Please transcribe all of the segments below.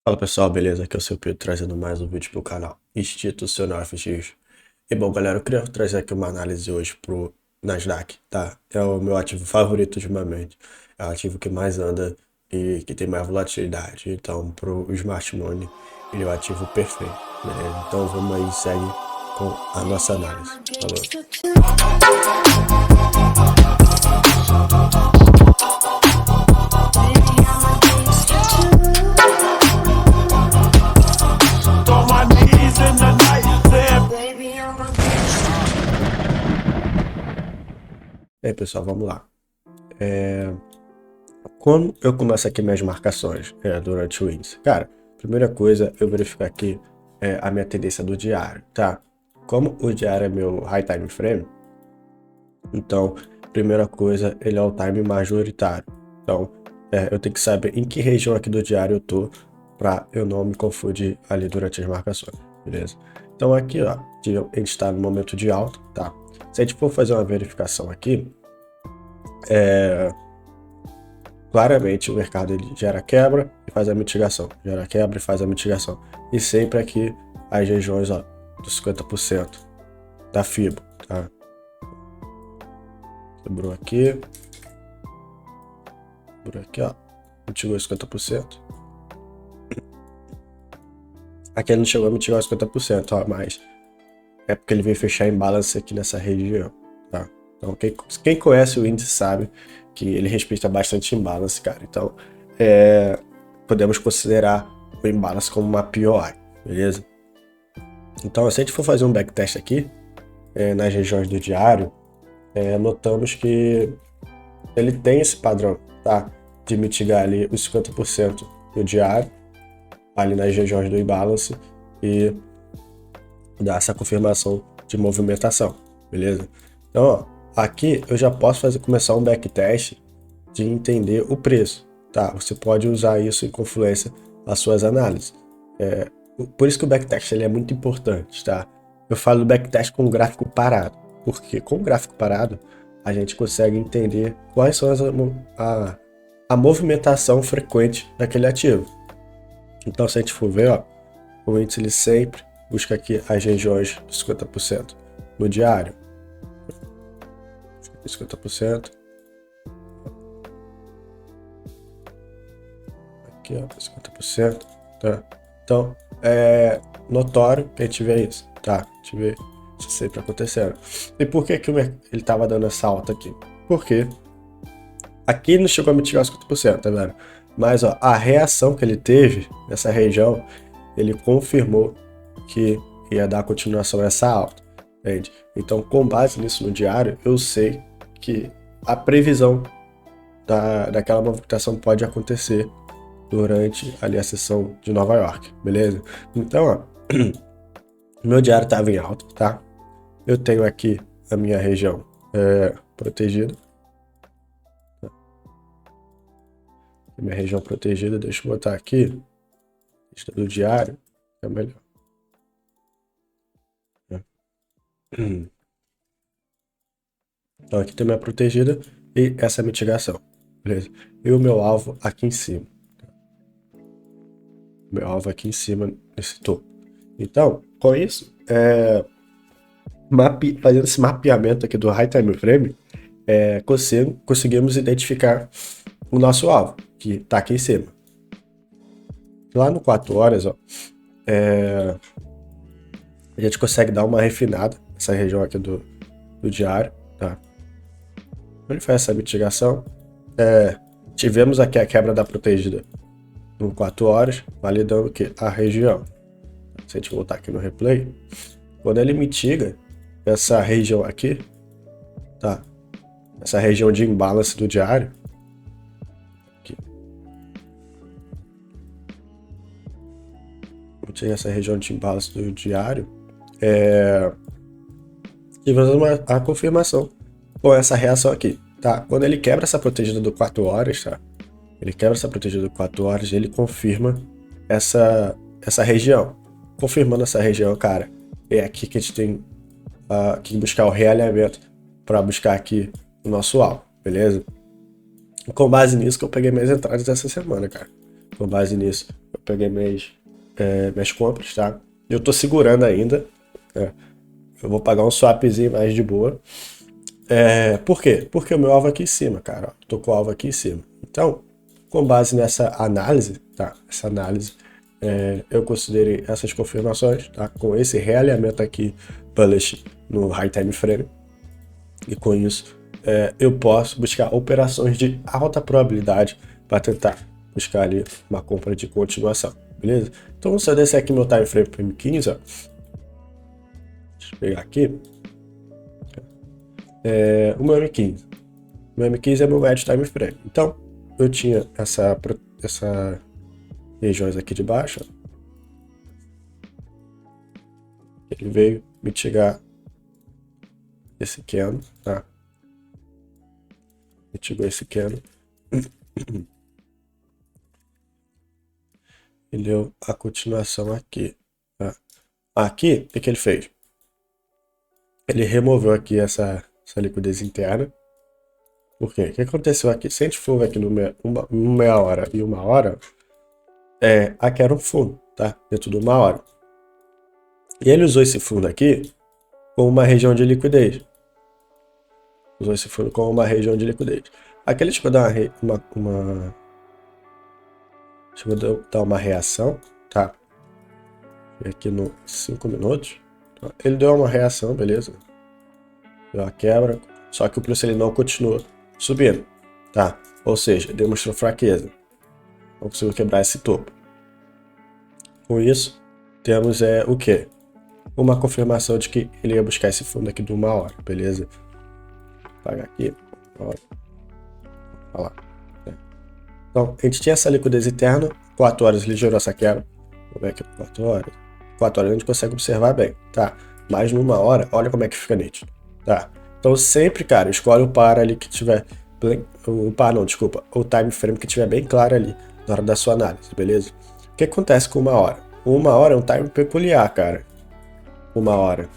Fala pessoal, beleza? Aqui é o seu Pedro trazendo mais um vídeo pro canal Institucional FX. E bom galera, eu queria trazer aqui uma análise hoje pro Nasdaq, tá? É o meu ativo favorito ultimamente. É o ativo que mais anda e que tem mais volatilidade. Então, pro Smart Money, ele é o ativo perfeito, beleza? Então vamos aí, segue com a nossa análise. Falou. On my knees in the night, saying, E aí pessoal, vamos lá. Quando eu começo aqui minhas marcações durante o índice, cara, primeira coisa eu verifico aqui a minha tendência do diário, tá? Como o diário é meu high time frame, então, primeira coisa, ele é o time majoritário. Então, eu tenho que saber em que região aqui do diário eu tô para eu não me confundir ali durante as marcações, beleza? Então aqui, ó, a gente está no momento de alta, tá? Se a gente for fazer uma verificação aqui, claramente o mercado ele gera quebra e faz a mitigação, gera quebra e faz a mitigação. E sempre aqui as regiões, ó, dos 50% da FIBO, tá? Quebrou aqui, ó, mitigou 50%. Aqui ele não chegou a mitigar os 50%, ó, mas é porque ele veio fechar em balance aqui nessa região, tá? Então quem conhece o índice sabe que ele respeita bastante imbalance, cara. Então podemos considerar o imbalance como uma POI, beleza? Então se a gente for fazer um backtest aqui nas regiões do diário, notamos que ele tem esse padrão, tá? De mitigar ali os 50% do diário, ali nas regiões do imbalance e dar essa confirmação de movimentação, beleza? Então, ó, aqui eu já posso começar um backtest de entender o preço, tá? Você pode usar isso em confluência às suas análises. Por isso que o backtest ele é muito importante, tá? Eu falo do backtest com gráfico parado, porque com o gráfico parado a gente consegue entender quais são a movimentação frequente daquele ativo. Então, se a gente for ver, ó, o índice ele sempre busca aqui as regiões de 50% no diário. 50%. Aqui, ó, 50%. Tá? Então, é notório que a gente vê isso, tá? A gente vê isso sempre acontecendo. E por que ele estava dando essa alta aqui? Porque aqui não chegou a mitigar os 50%, tá vendo? Mas ó, a reação que ele teve nessa região, ele confirmou que ia dar continuação a essa alta, entende? Então, com base nisso no diário, eu sei que a previsão daquela movimentação pode acontecer durante ali a sessão de Nova York, beleza? Então, ó, meu diário estava em alta, tá? Eu tenho aqui a minha região protegida. Minha região protegida, deixa eu botar aqui, lista do diário, é melhor. Então aqui tem minha protegida e essa mitigação, beleza? E o meu alvo aqui em cima. Meu alvo aqui em cima, nesse topo. Então, com isso, fazendo esse mapeamento aqui do High Time Frame, conseguimos identificar o nosso alvo, que está aqui em cima. Lá no 4 horas, ó, a gente consegue dar uma refinada nessa região aqui do diário, tá? Ele faz essa mitigação. Tivemos aqui a quebra da protegida no 4 horas, validando que a região. Se a gente voltar aqui no replay, quando ele mitiga essa região aqui, tá? Essa região de imbalance do diário, aqui. Mitiga essa região de imbalance do diário, tivemos a confirmação com essa reação aqui, tá? Quando ele quebra essa protegida do 4 horas, tá? Ele quebra essa protegida do 4 horas e ele confirma essa região. Confirmando essa região, cara, é aqui que a gente tem que buscar o realinhamento para buscar aqui o nosso alvo, beleza? E com base nisso que eu peguei minhas entradas dessa semana, cara. Com base nisso, eu peguei minhas compras, tá? Eu tô segurando ainda, né? Eu vou pagar um swapzinho mais de boa. Por quê? Porque o meu alvo aqui em cima, cara. Ó, tô com o alvo aqui em cima. Então, com base nessa análise, tá? Essa análise, eu considerei essas confirmações, tá? Com esse realinhamento aqui, bullish no high time frame. E com isso, eu posso buscar operações de alta probabilidade para tentar buscar ali uma compra de continuação, beleza? Então, se eu descer aqui meu time frame para M15, ó, deixa eu pegar aqui, o meu M15. O meu M15 é meu médio time frame. Então, eu tinha essa regiões aqui de baixo, ó. Ele veio mitigar esse candle, tá? Mitigou esse candle. Ele deu a continuação aqui, tá? Aqui, o que ele fez? Ele removeu aqui essa liquidez interna. Por quê? O que aconteceu aqui? Se a gente for aqui no meia hora e uma hora, aqui era um fundo, tá? Dentro de uma hora. E ele usou esse fundo aqui como uma região de liquidez. Usou esse fundo como uma região de liquidez. Aqui ele chegou a dar chegou a dar uma reação, tá? Aqui no 5 minutos. Ele deu uma reação, beleza? Deu uma quebra. Só que o preço ele não continuou subindo, tá? Ou seja, demonstrou fraqueza. Não conseguiu quebrar esse topo. Com isso, temos o quê? Uma confirmação de que ele ia buscar esse fundo aqui de uma hora, beleza? Vou apagar aqui. Olha lá. Então, a gente tinha essa liquidez interna, 4 horas ele gerou essa quebra. Vamos ver aqui, 4 horas. 4 horas a gente consegue observar bem, tá? Mas numa hora, olha como é que fica nítido, tá? Então sempre, cara, escolhe o par ali que tiver... o time frame que tiver bem claro ali na hora da sua análise, beleza? O que acontece com uma hora? Uma hora é um time peculiar, cara. Uma hora.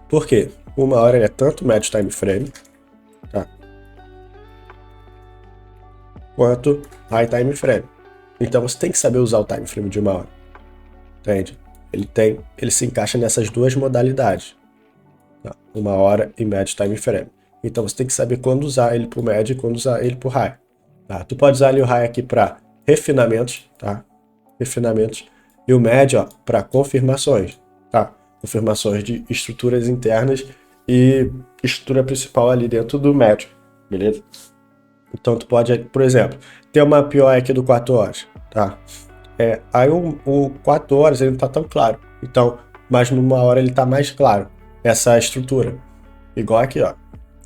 Por quê? Uma hora ele é tanto médio time frame, tá? Quanto high time frame. Então você tem que saber usar o time frame de uma hora. Entende? Ele se encaixa nessas duas modalidades. Tá? Uma hora e médio time frame. Então você tem que saber quando usar ele pro médio e quando usar ele pro high. Tá? Tu pode usar ali o high aqui para refinamentos, tá? Refinamentos. E o médio, ó, para confirmações, tá? Confirmações de estruturas internas e estrutura principal ali dentro do médio, beleza? Então tu pode, por exemplo, ter uma PO aqui do 4 horas, tá? Aí o 4 horas ele não tá tão claro. Então, mas numa hora ele tá mais claro. Essa estrutura. Igual aqui, ó.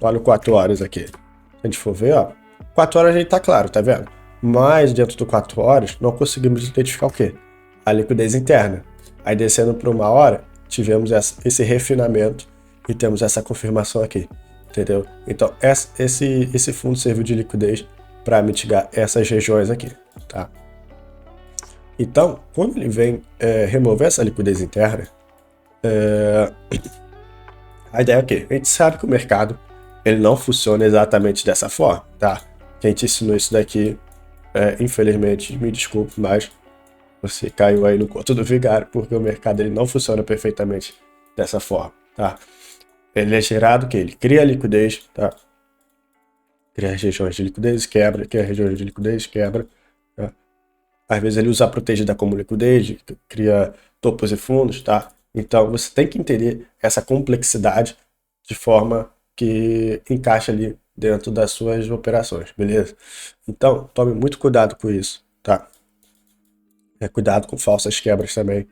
Olha o 4 horas aqui. Se a gente for ver, ó. 4 horas ele tá claro, tá vendo? Mas dentro do 4 horas, não conseguimos identificar o quê? A liquidez interna. Aí descendo para uma hora, tivemos esse refinamento e temos essa confirmação aqui. Entendeu? Então, esse fundo serviu de liquidez para mitigar essas regiões aqui, tá? Então, quando ele vem remover essa liquidez interna, a ideia é o quê? A gente sabe que o mercado ele não funciona exatamente dessa forma, tá? Quem te ensinou isso daqui, infelizmente, me desculpe, mas você caiu aí no conto do vigário, porque o mercado ele não funciona perfeitamente dessa forma, tá? Ele é gerado que ele cria liquidez, tá? Cria regiões de liquidez, quebra, cria regiões de liquidez, quebra, tá? Às vezes ele usa a protegida como liquidez, cria topos e fundos, tá? Então você tem que entender essa complexidade de forma que encaixa ali dentro das suas operações, beleza? Então tome muito cuidado com isso, tá? Cuidado com falsas quebras também.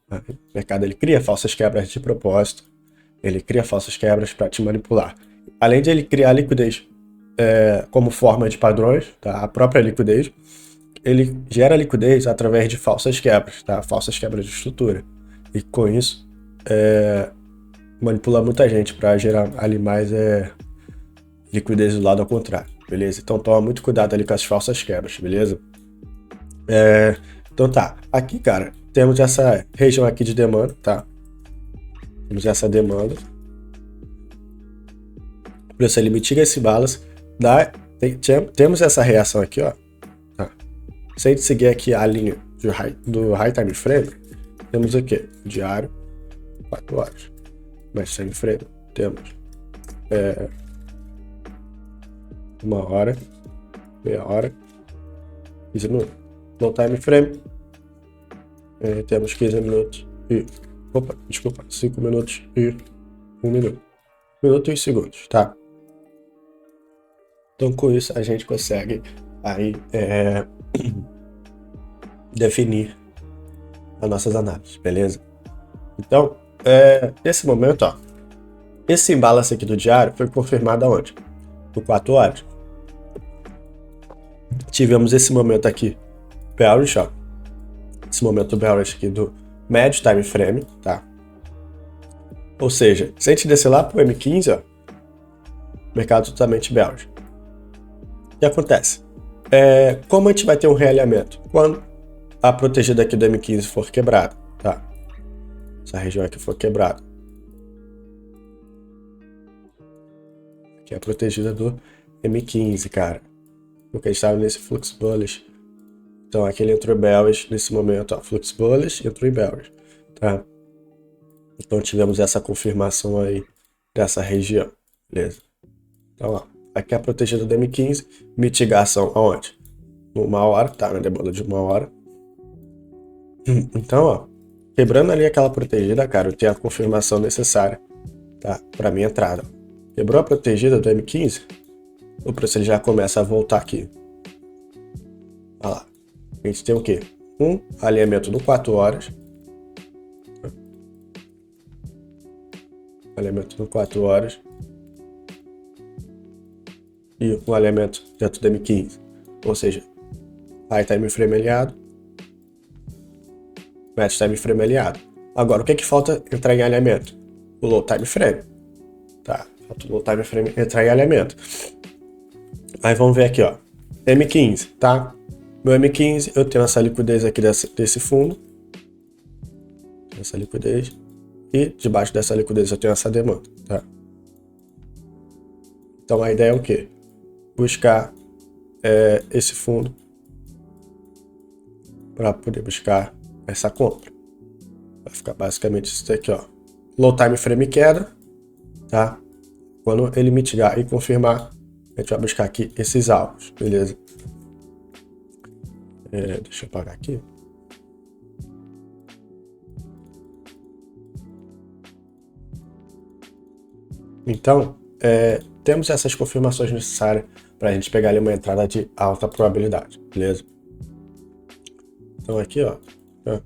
Tá? O mercado ele cria falsas quebras de propósito, ele cria falsas quebras para te manipular. Além de ele criar liquidez como forma de padrões, tá? A própria liquidez, ele gera liquidez através de falsas quebras, tá? Falsas quebras de estrutura. E com isso, manipula muita gente para gerar ali mais liquidez do lado ao contrário, beleza? Então toma muito cuidado ali com as falsas quebras, beleza? Então tá, aqui cara, temos essa região aqui de demanda, tá? Temos essa demanda. O preço ele mitiga esse balance, temos essa reação aqui, ó. Tá? Se a gente seguir aqui a linha do high time frame, temos o quê? Diário, 4 horas. Mas time frame, temos 1 hora, meia hora, 15 minutos. No time frame, temos 15 minutos e... 5 minutos e 1 minuto. 1 minuto e 1 segundos, tá? Então, com isso, a gente consegue aí definir as nossas análises, beleza? Então, nesse momento, ó, esse imbalance aqui do diário foi confirmado aonde? No 4 horas. Tivemos esse momento aqui, bearish, ó. Esse momento bearish aqui do médio time frame, tá? Ou seja, se a gente descer lá pro M15, ó, mercado totalmente bearish. O que acontece? Como a gente vai ter um realinhamento? Quando a protegida aqui do M15 for quebrada, tá? Essa região aqui for quebrada. Aqui é a protegida do M15, cara. Porque a gente estava nesse flux bullish. Então aqui ele entrou bearish nesse momento, ó. Flux bullish, entrou em bearish, tá? Então tivemos essa confirmação aí dessa região, beleza? Então, ó, aqui é a protegida do M15, mitigação aonde? 1 hora, tá? Na demanda de 1 hora. Então, ó, quebrando ali aquela protegida, cara, eu tenho a confirmação necessária, tá? Para minha entrada. Quebrou a protegida do M15, o preço ele já começa a voltar aqui. Olha lá. A gente tem o quê? Um alinhamento no 4 horas. Alinhamento no 4 horas. E um alinhamento dentro do M15. Ou seja, high time frame alinhado. Médio time frame alinhado. Agora, o que que falta entrar em alinhamento? O low time frame. Tá, falta o low time frame entrar em alinhamento. Aí vamos ver aqui, ó. M15, tá? Meu M15, eu tenho essa liquidez aqui desse fundo. Essa liquidez. E debaixo dessa liquidez eu tenho essa demanda, tá? Então a ideia é o quê? Buscar esse fundo para poder buscar essa compra. Vai ficar basicamente isso daqui, ó. Low time frame queda, tá? Quando ele mitigar e confirmar, a gente vai buscar aqui esses alvos, beleza? Deixa eu apagar aqui. Então, temos essas confirmações necessárias para a gente pegar ali uma entrada de alta probabilidade, beleza? Então aqui, ó, a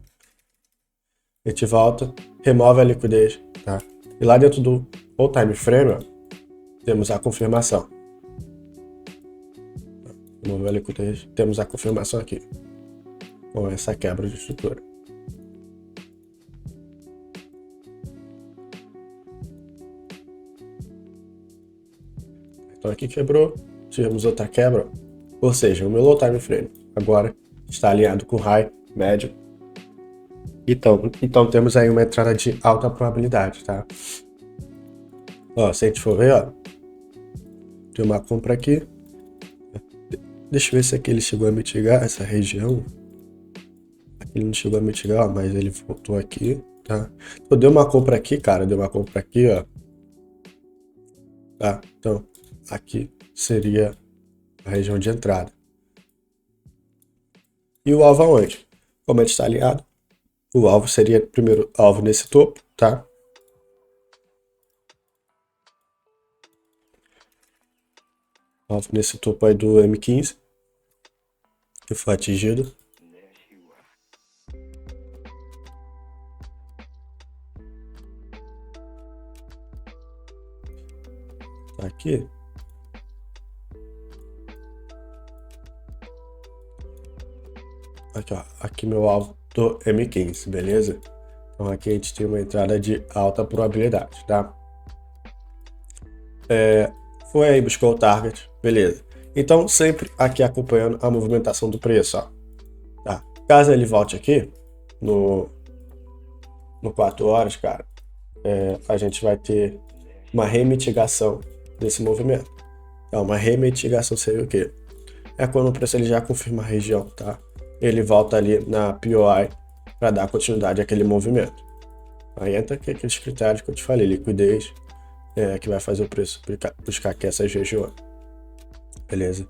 gente volta, remove a liquidez, tá? E lá dentro do all time frame, ó, temos a confirmação. Remove a liquidez, temos a confirmação aqui, com essa quebra de estrutura. Então aqui quebrou, tivemos outra quebra, ou seja, o meu low time frame agora está alinhado com high, médio. Então temos aí uma entrada de alta probabilidade, tá? Ó, se a gente for ver, ó, tem uma compra aqui. Deixa eu ver se aqui ele chegou a mitigar essa região. Aqui ele não chegou a mitigar, ó, mas ele voltou aqui, tá? Então deu uma compra aqui, cara, deu uma compra aqui, ó. Tá? Então aqui seria a região de entrada. E o alvo aonde? Como a gente está alinhado, o alvo seria primeiro alvo nesse topo, tá? Alvo nesse topo aí do M15, que foi atingido. Tá aqui. Aqui, ó, aqui meu alvo do M15, beleza? Então aqui a gente tem uma entrada de alta probabilidade, tá? Foi aí, buscou o target, beleza. Então sempre aqui acompanhando a movimentação do preço, ó. Tá? Caso ele volte aqui no 4 horas, cara, a gente vai ter uma remitigação desse movimento. Então uma remitigação seria o quê? É quando o preço ele já confirma a região, tá? ele volta ali na POI para dar continuidade àquele movimento. Aí entra aqueles critérios que eu te falei, liquidez, que vai fazer o preço buscar aqui essas regiões. Beleza?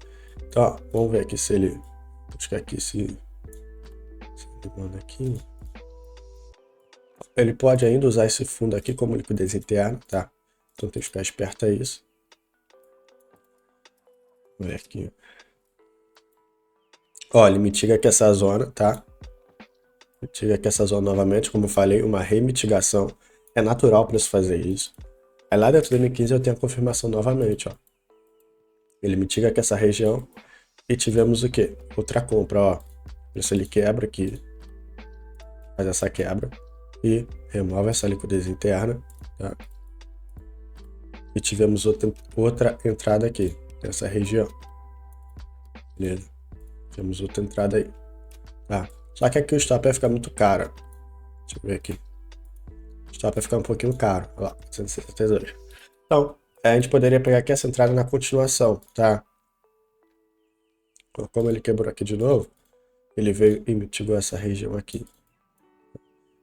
Então, ó, vamos ver aqui se ele buscar aqui se ele manda aqui. Ele pode ainda usar esse fundo aqui como liquidez interna, tá? Então tem que ficar esperto a isso. Vamos ver aqui. Ó, ele mitiga aqui essa zona, tá? Mitiga aqui essa zona novamente, como eu falei, uma remitigação. É natural para você fazer isso. Aí lá dentro do M15 eu tenho a confirmação novamente, ó. Ele mitiga aqui essa região e tivemos o quê? Outra compra, ó. Por isso ele quebra aqui, faz essa quebra e remove essa liquidez interna, tá? E tivemos outra entrada aqui, nessa região. Beleza? Temos outra entrada aí, tá? Só que aqui o stop vai ficar muito caro. Deixa eu ver aqui. O stop vai ficar um pouquinho caro, ó, 172. Então, a gente poderia pegar aqui essa entrada na continuação, tá? Como ele quebrou aqui de novo, ele veio e mitigou essa região aqui.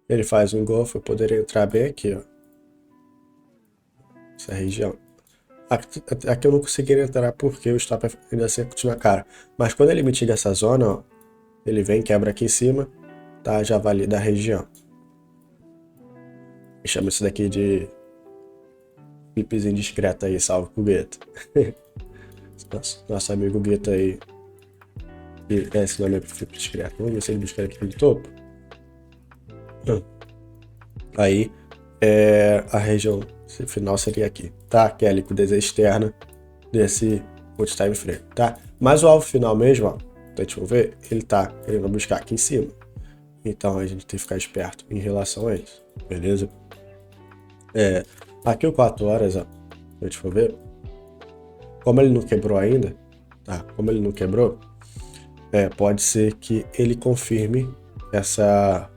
Ele faz um engolfo, eu poderia entrar bem aqui, ó. Essa região. Aqui eu não conseguiria entrar porque o stop ainda assim continua caro. Mas quando ele mitiga essa zona, ó, ele vem, quebra aqui em cima, tá? Já valida a região. Eu chamo isso daqui de pips indiscreto aí, salve pro Gueto. Nosso amigo Gueto aí. Esse nome é flip discreto. Vamos ver se ele buscar aqui no topo. Aí, a região final seria aqui, tá? Que é a liquidez externa desse multi-time frame, tá? Mas o alvo final mesmo, ó, a gente vai ver, ele tá querendo buscar aqui em cima. Então a gente tem que ficar esperto em relação a isso, beleza? Aqui o 4 horas, ó, a gente for ver, como ele não quebrou ainda, tá? Como ele não quebrou, pode ser que ele confirme essa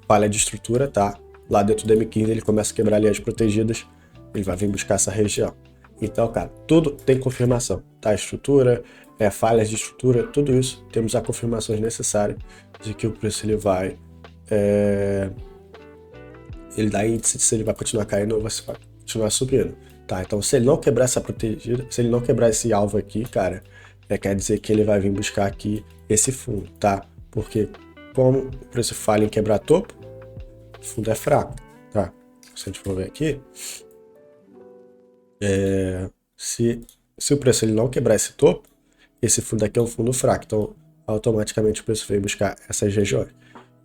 falha de estrutura, tá? Lá dentro do M15 ele começa a quebrar linhas protegidas, ele vai vir buscar essa região. Então, cara, tudo tem confirmação, tá? Estrutura, falhas de estrutura, tudo isso, temos as confirmações necessárias de que o preço ele vai, ele dá índice se ele vai continuar caindo ou vai continuar subindo, tá? Então, se ele não quebrar essa protegida, se ele não quebrar esse alvo aqui, cara, quer dizer que ele vai vir buscar aqui esse fundo, tá? Porque como o preço falha em quebrar topo, o fundo é fraco, tá? Se a gente for ver aqui, se o preço ele não quebrar esse topo, esse fundo aqui é um fundo fraco, então automaticamente o preço vem buscar essas regiões.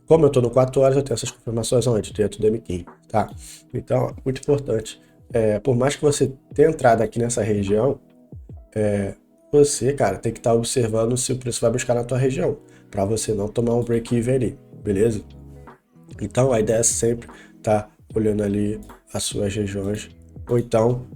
Como eu estou no 4 horas, eu tenho essas confirmações onde? Dentro do M15, tá? Então, muito importante, por mais que você tenha entrado aqui nessa região, você, cara, tem que estar observando se o preço vai buscar na tua região, para você não tomar um break-even ali, beleza? Então, a ideia é sempre estar olhando ali as suas regiões, ou então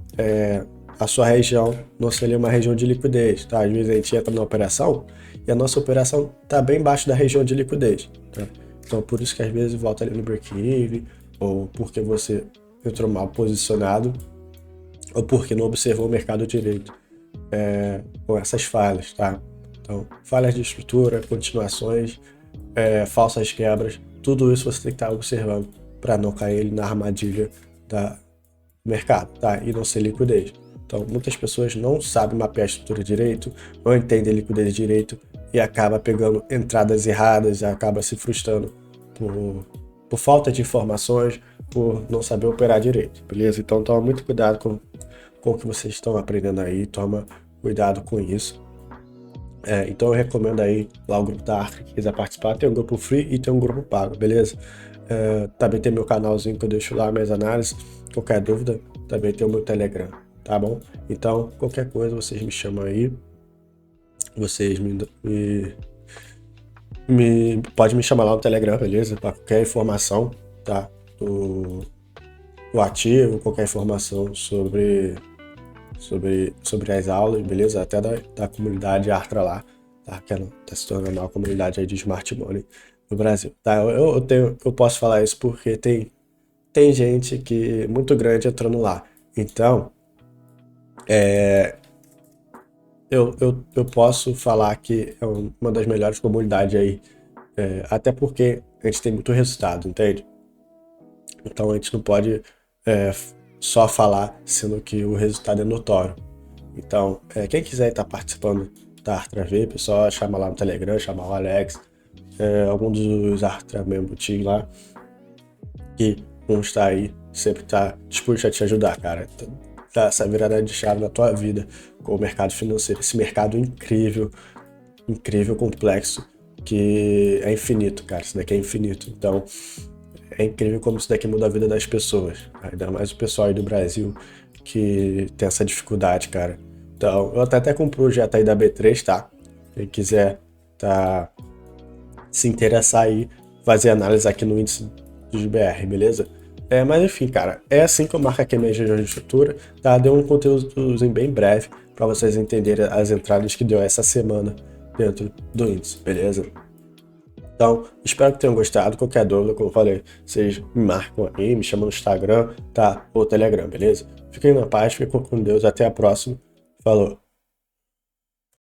a sua região não seria uma região de liquidez, tá? Às vezes a gente entra na operação e a nossa operação está bem embaixo da região de liquidez, tá? Então, por isso que às vezes volta ali no break-even, ou porque você entrou mal posicionado, ou porque não observou o mercado direito com essas falhas, tá? Então, falhas de estrutura, continuações, falsas quebras, tudo isso você tem que estar observando para não cair na armadilha do mercado, tá? E não ser liquidez. Então, muitas pessoas não sabem mapear a estrutura direito, não entendem a liquidez direito e acaba pegando entradas erradas, acaba se frustrando por falta de informações, por não saber operar direito, beleza? Então, toma muito cuidado com o que vocês estão aprendendo aí, toma cuidado com isso. Então eu recomendo aí lá o grupo da Arca, quem quiser participar, tem um grupo free e tem um grupo pago, beleza? Também tem meu canalzinho que eu deixo lá, minhas análises, qualquer dúvida, também tem o meu Telegram, tá bom? Então, qualquer coisa, vocês me chamam aí, vocês pode me chamar lá no Telegram, beleza? Para qualquer informação, tá? Do ativo, qualquer informação sobre as aulas, beleza? Até da comunidade Artra lá, tá? Que tá se tornando uma comunidade aí de Smart Money no Brasil, tá? Eu posso falar isso porque tem gente que muito grande entrando lá. Então, eu posso falar que é uma das melhores comunidades aí Até porque a gente tem muito resultado, entende? Então a gente não pode só falar sendo que o resultado é notório. Então, quem quiser estar participando da Artra VIP, só chama lá no Telegram, chama o Alex, algum dos Artra Member Team lá, que vão estar aí, sempre estar disposto a te ajudar, cara. Dar essa virada de chave na tua vida com o mercado financeiro, esse mercado incrível, incrível, complexo, que é infinito, cara. Isso daqui é infinito. Então, é incrível como isso daqui muda a vida das pessoas. Ainda mais o pessoal aí do Brasil que tem essa dificuldade, cara. Então, eu até com um projeto aí da B3, tá? Quem quiser se interessar aí, fazer análise aqui no índice dos BR, beleza? Mas enfim, cara, é assim que eu marco aqui a minha região de estrutura, tá? Deu um conteúdozinho bem breve para vocês entenderem as entradas que deu essa semana dentro do índice, beleza? Então, espero que tenham gostado. Qualquer dúvida, como eu falei, vocês me marcam aí, me chamam no Instagram, tá? Ou Telegram, beleza? Fiquem na paz, fiquem com Deus, até a próxima. Falou!